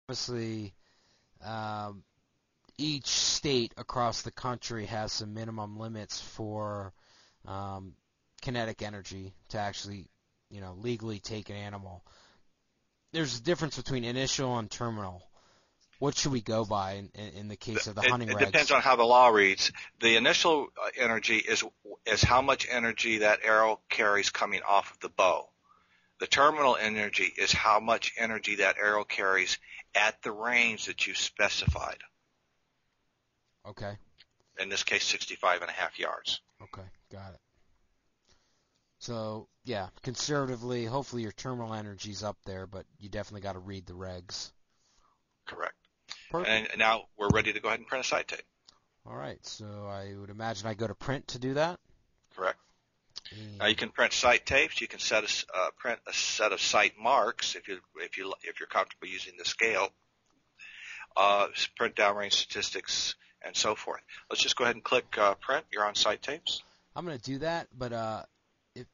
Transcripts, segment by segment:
obviously, um, each state across the country has some minimum limits for kinetic energy to actually, legally take an animal. There's a difference between initial and terminal. What should we go by in the case of the hunting regs? It depends on how the law reads. The initial energy is how much energy that arrow carries coming off of the bow. The terminal energy is how much energy that arrow carries at the range that you specified. Okay. In this case, 65.5 yards. Okay, got it. So, yeah, conservatively, hopefully your terminal energy's up there, but you definitely got to read the regs. Correct. Perfect. And now we're ready to go ahead and print a sight tape. All right, so I would imagine I go to print to do that? Correct. Now you can print sight tapes. You can print a set of sight marks if you're comfortable using the scale. Print downrange statistics and so forth. Let's just go ahead and click print. You're on sight tapes. I'm going to do that, but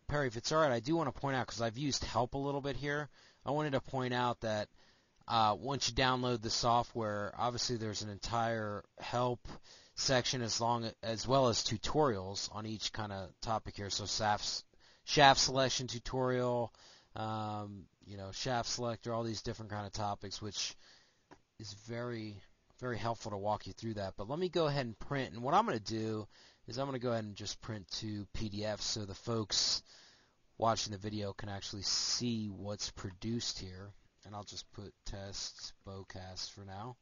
Perry, if it's all right, I do want to point out, because I've used help a little bit here, I wanted to point out that once you download the software, obviously there's an entire help section as well as tutorials on each kind of topic here. So shaft selection tutorial, shaft selector, all these different kind of topics, which is very, very helpful to walk you through that. But let me go ahead and print, and what I'm going to do is I'm going to go ahead and just print to PDFs so the folks watching the video can actually see what's produced here. And I'll just put test BowCast for now.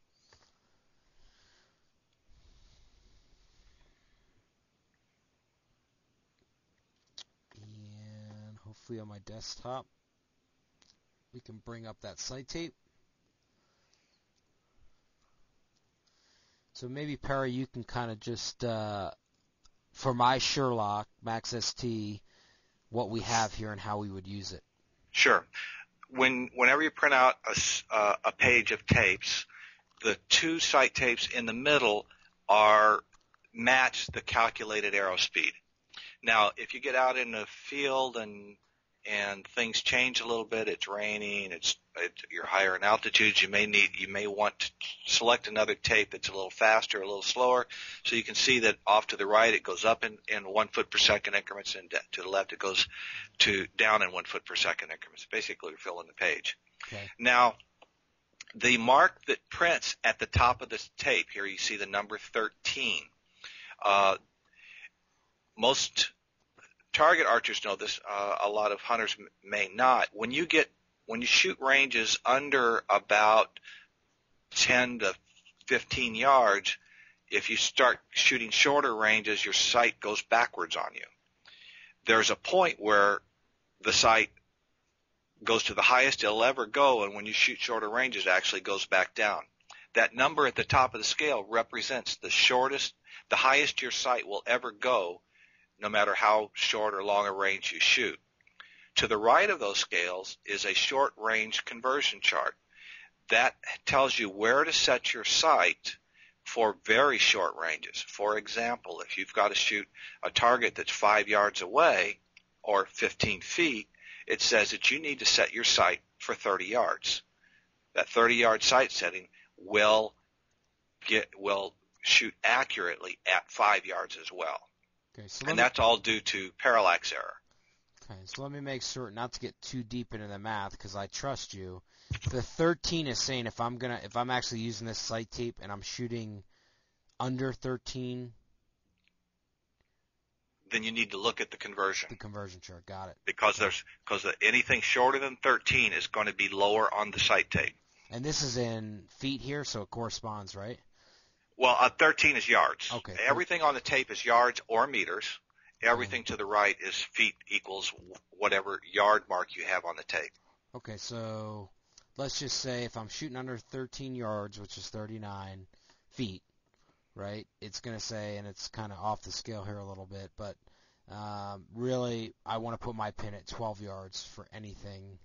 And hopefully on my desktop we can bring up that sight tape. So maybe, Perry, you can kind of just, for my Sherlock Max ST, what we have here and how we would use it. Sure. Whenever you print out a page of tapes, the two sight tapes in the middle match the calculated arrow speed. Now, if you get out in the field and things change a little bit, it's raining, you're higher in altitudes, you may want to select another tape that's a little faster, a little slower, so you can see that off to the right it goes up in 1 foot per second increments, and to the left it goes down in 1 foot per second increments. Basically, you're filling the page. Okay. Now, the mark that prints at the top of this tape, here you see the number 13. Most target archers know this. A lot of hunters may not. When you shoot ranges under about 10 to 15 yards, if you start shooting shorter ranges, your sight goes backwards on you. There's a point where the sight goes to the highest it'll ever go, and when you shoot shorter ranges, it actually goes back down. That number at the top of the scale represents the highest your sight will ever go, no matter how short or long a range you shoot. To the right of those scales is a short range conversion chart. That tells you where to set your sight for very short ranges. For example, if you've got to shoot a target that's 5 yards away or 15 feet, it says that you need to set your sight for 30 yards. That 30-yard sight setting will shoot accurately at 5 yards as well. Okay, so that's all due to parallax error. Okay, so let me make certain not to get too deep into the math, because I trust you. The 13 is saying if I'm actually using this sight tape and I'm shooting under 13, then you need to look at the conversion. The conversion chart, got it. Because anything shorter than 13 is going to be lower on the sight tape. And this is in feet here, so it corresponds, right? Well, 13 is yards. Okay. Everything on the tape is yards or meters. Everything to the right is feet equals whatever yard mark you have on the tape. Okay, so let's just say if I'm shooting under 13 yards, which is 39 feet, right, it's going to say, and it's kind of off the scale here a little bit, but really I want to put my pin at 12 yards for anything.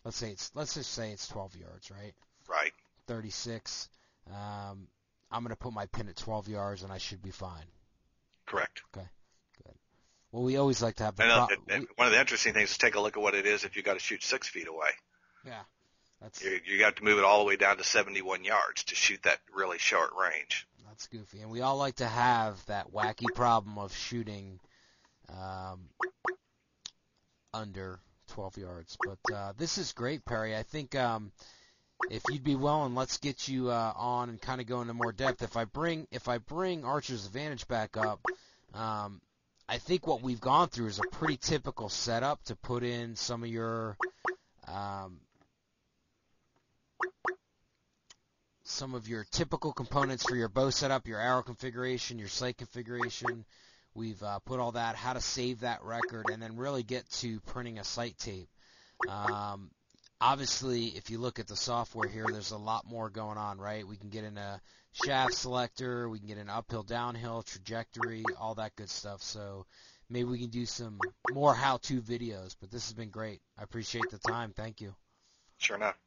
Let's just say it's 12 yards, right? Right. 36. I'm going to put my pin at 12 yards, and I should be fine. Correct. Okay, good. Well, we always like to have one of the interesting things is take a look at what it is if you've got to shoot 6 feet away. Yeah, You got to move it all the way down to 71 yards to shoot that really short range. That's goofy. And we all like to have that wacky problem of shooting under 12 yards. But this is great, Perry. I think if you'd be willing, let's get you on and kind of go into more depth. If I bring Archer's Advantage back up, I think what we've gone through is a pretty typical setup to put in some of your typical components for your bow setup, your arrow configuration, your sight configuration. We've put all that, how to save that record, and then really get to printing a sight tape. Obviously, if you look at the software here, there's a lot more going on, right? We can get in a shaft selector, we can get an uphill, downhill, trajectory, all that good stuff. So maybe we can do some more how-to videos, but this has been great. I appreciate the time. Thank you. Sure enough.